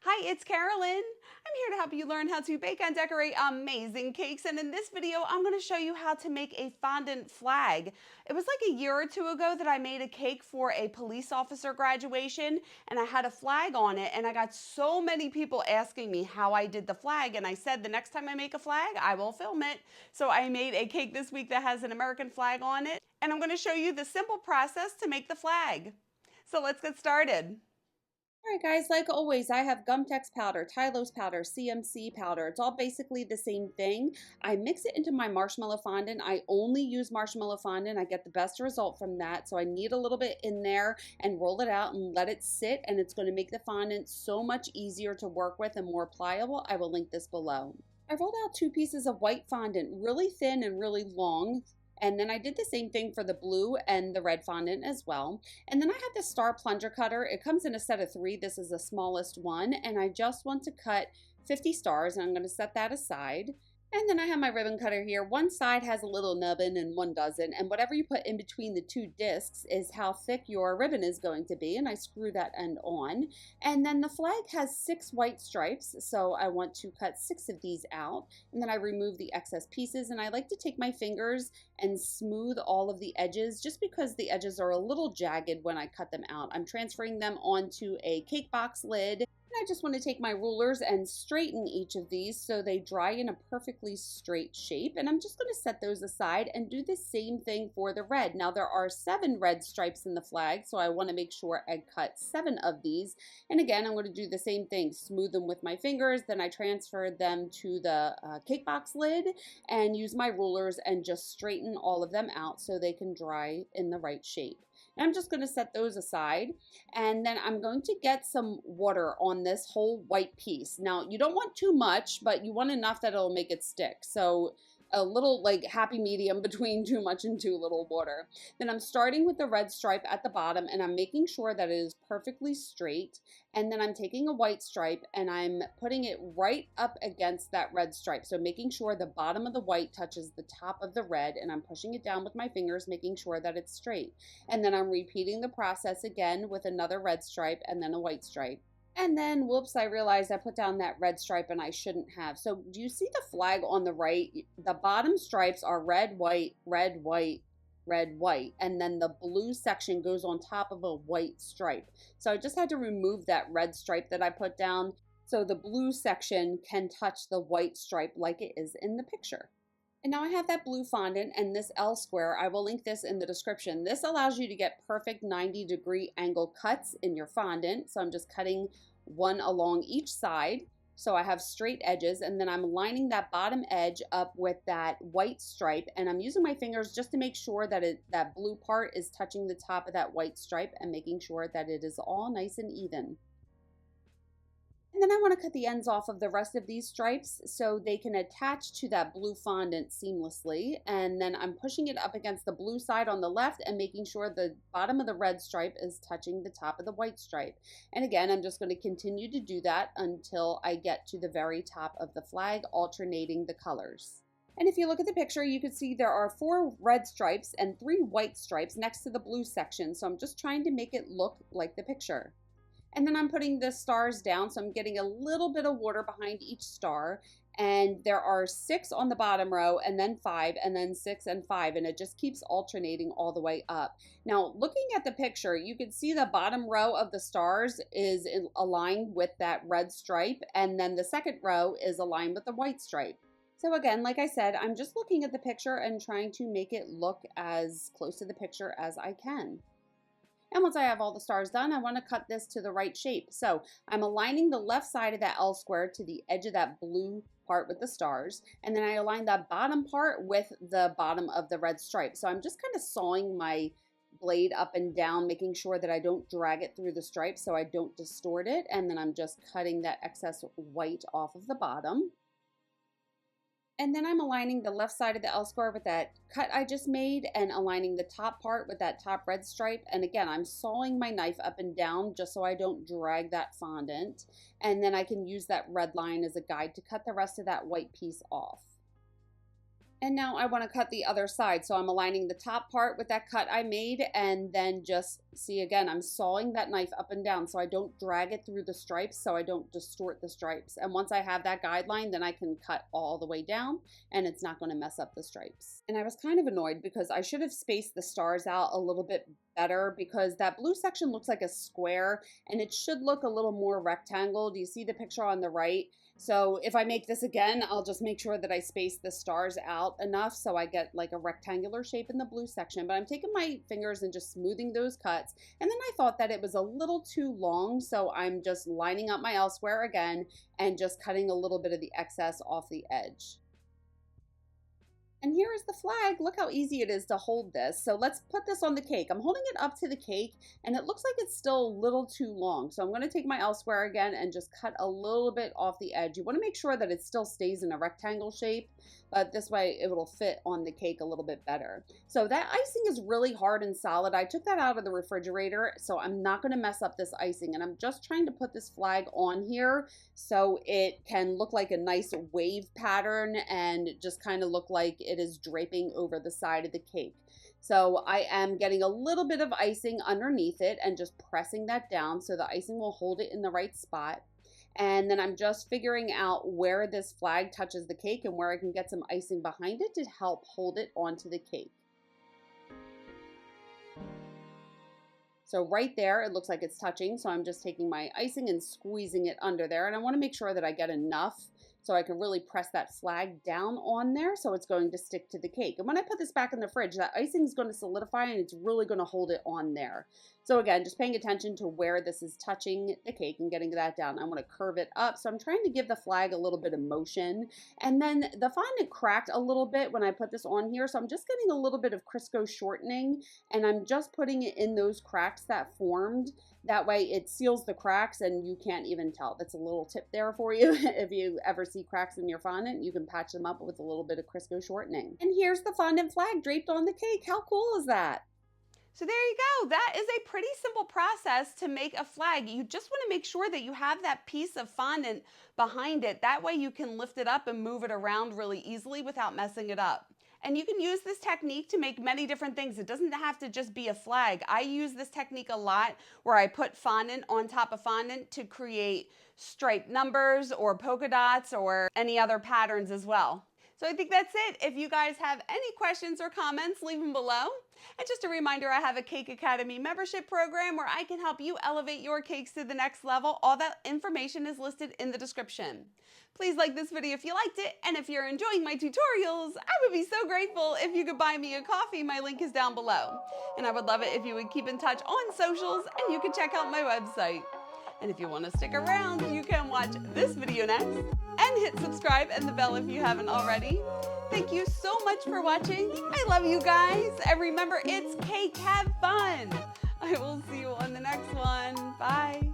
Hi, it's Carolyn. I'm here to help you learn how to bake and decorate amazing cakes. And in this video, I'm going to show you how to make a fondant flag. It was like a year or two ago that I made a cake for a police officer graduation, and I had a flag on it. And I got so many people asking me how I did the flag. And I said, the next time I make a flag, I will film it. So I made a cake this week that has an American flag on it. And I'm going to show you the simple process to make the flag. So let's get started. All right, guys, like always, I have Gumtex powder, Tylose powder, CMC powder. It's all basically the same thing. I mix it into my marshmallow fondant. I only use marshmallow fondant. I get the best result from that. So I knead a little bit in there and roll it out and let it sit. And it's going to make the fondant so much easier to work with and more pliable. I will link this below. I rolled out 2 pieces of white fondant, really thin and really long. And then I did the same thing for the blue and the red fondant as well. And then I have this star plunger cutter. It comes in a set of 3. This is the smallest one. And I just want to cut 50 stars, and I'm going to set that aside. And then I have my ribbon cutter here. One side has a little nubbin and one doesn't. And whatever you put in between the 2 discs is how thick your ribbon is going to be. And I screw that end on. And then the flag has 6 white stripes. So I want to cut 6 of these out. And then I remove the excess pieces. And I like to take my fingers and smooth all of the edges just because the edges are a little jagged when I cut them out. I'm transferring them onto a cake box lid. I just want to take my rulers and straighten each of these so they dry in a perfectly straight shape. And I'm just going to set those aside and do the same thing for the red. Now there are 7 red stripes in the flag, so I want to make sure I cut 7 of these. And again, I'm going to do the same thing, smooth them with my fingers, then I transfer them to the cake box lid and use my rulers and just straighten all of them out so they can dry in the right shape. And I'm just going to set those aside, and then I'm going to get some water on this whole white piece. Now, you don't want too much, but you want enough that it'll make it stick. So a little like happy medium between too much and too little water. Then I'm starting with the red stripe at the bottom, and I'm making sure that it is perfectly straight. And then I'm taking a white stripe and I'm putting it right up against that red stripe. So making sure the bottom of the white touches the top of the red, and I'm pushing it down with my fingers, making sure that it's straight. And then I'm repeating the process again with another red stripe and then a white stripe. And then, whoops, I realized I put down that red stripe and I shouldn't have. So do you see the flag on the right? The bottom stripes are red, white, red, white, red, white. And then the blue section goes on top of a white stripe. So I just had to remove that red stripe that I put down so the blue section can touch the white stripe like it is in the picture. And now I have that blue fondant and this L square. I will link this in the description. This allows you to get perfect 90-degree angle cuts in your fondant. So I'm just cutting one along each side. So I have straight edges, and then I'm lining that bottom edge up with that white stripe, and I'm using my fingers just to make sure that that blue part is touching the top of that white stripe and making sure that it is all nice and even. And then I want to cut the ends off of the rest of these stripes so they can attach to that blue fondant seamlessly. And then I'm pushing it up against the blue side on the left and making sure the bottom of the red stripe is touching the top of the white stripe. And again, I'm just going to continue to do that until I get to the very top of the flag, alternating the colors. And if you look at the picture, you can see there are 4 red stripes and 3 white stripes next to the blue section. So I'm just trying to make it look like the picture. And then I'm putting the stars down, so I'm getting a little bit of water behind each star. And there are 6 on the bottom row, and then 5, and then 6 and 5, and it just keeps alternating all the way up. Now, looking at the picture, you can see the bottom row of the stars is aligned with that red stripe, and then the second row is aligned with the white stripe. So again, like I said, I'm just looking at the picture and trying to make it look as close to the picture as I can. And once I have all the stars done, I want to cut this to the right shape. So I'm aligning the left side of that L square to the edge of that blue part with the stars. And then I align that bottom part with the bottom of the red stripe. So I'm just kind of sawing my blade up and down, making sure that I don't drag it through the stripe so I don't distort it. And then I'm just cutting that excess white off of the bottom. And then I'm aligning the left side of the L square with that cut I just made and aligning the top part with that top red stripe. And again, I'm sawing my knife up and down just so I don't drag that fondant. And then I can use that red line as a guide to cut the rest of that white piece off. And now I want to cut the other side. So I'm aligning the top part with that cut I made, and then just see again, I'm sawing that knife up and down so I don't drag it through the stripes, so I don't distort the stripes. And once I have that guideline, then I can cut all the way down and it's not going to mess up the stripes. And I was kind of annoyed because I should have spaced the stars out a little bit better, because that blue section looks like a square and it should look a little more rectangle. Do you see the picture on the right? So if I make this again, I'll just make sure that I space the stars out enough so I get like a rectangular shape in the blue section. But I'm taking my fingers and just smoothing those cuts. And then I thought that it was a little too long, so I'm just lining up my elsewhere again and just cutting a little bit of the excess off the edge. And here is the flag. Look how easy it is to hold this. So let's put this on the cake. I'm holding it up to the cake and it looks like it's still a little too long. So I'm going to take my elsewhere again and just cut a little bit off the edge. You want to make sure that it still stays in a rectangle shape, but this way it will fit on the cake a little bit better. So that icing is really hard and solid. I took that out of the refrigerator, so I'm not going to mess up this icing. And I'm just trying to put this flag on here so it can look like a nice wave pattern and just kind of look like it is draping over the side of the cake. So I am getting a little bit of icing underneath it and just pressing that down so the icing will hold it in the right spot. And then I'm just figuring out where this flag touches the cake and where I can get some icing behind it to help hold it onto the cake. So right there, it looks like it's touching. So I'm just taking my icing and squeezing it under there. And I want to make sure that I get enough so I can really press that flag down on there so it's going to stick to the cake. And when I put this back in the fridge, that icing is going to solidify and it's really going to hold it on there. So again, just paying attention to where this is touching the cake and getting that down. I want to curve it up. So I'm trying to give the flag a little bit of motion. And then the fondant cracked a little bit when I put this on here. So I'm just getting a little bit of Crisco shortening and I'm just putting it in those cracks that formed. That way it seals the cracks and you can't even tell. That's a little tip there for you. If you ever see cracks in your fondant, you can patch them up with a little bit of Crisco shortening. And here's the fondant flag draped on the cake. How cool is that? So there you go. That is a pretty simple process to make a flag. You just want to make sure that you have that piece of fondant behind it. That way you can lift it up and move it around really easily without messing it up. And you can use this technique to make many different things. It doesn't have to just be a flag. I use this technique a lot where I put fondant on top of fondant to create striped numbers or polka dots or any other patterns as well. So I think that's it. If you guys have any questions or comments, leave them below. And just a reminder, I have a Cake Academy membership program where I can help you elevate your cakes to the next level. All that information is listed in the description. Please like this video if you liked it, and if you're enjoying my tutorials, I would be so grateful if you could buy me a coffee. My link is down below. And I would love it if you would keep in touch on socials, and you can check out my website. And if you want to stick around, you can watch this video next, and hit subscribe and the bell if you haven't already. Thank you so much for watching. I love you guys. And remember, it's cake, have fun. I will see you on the next one. Bye.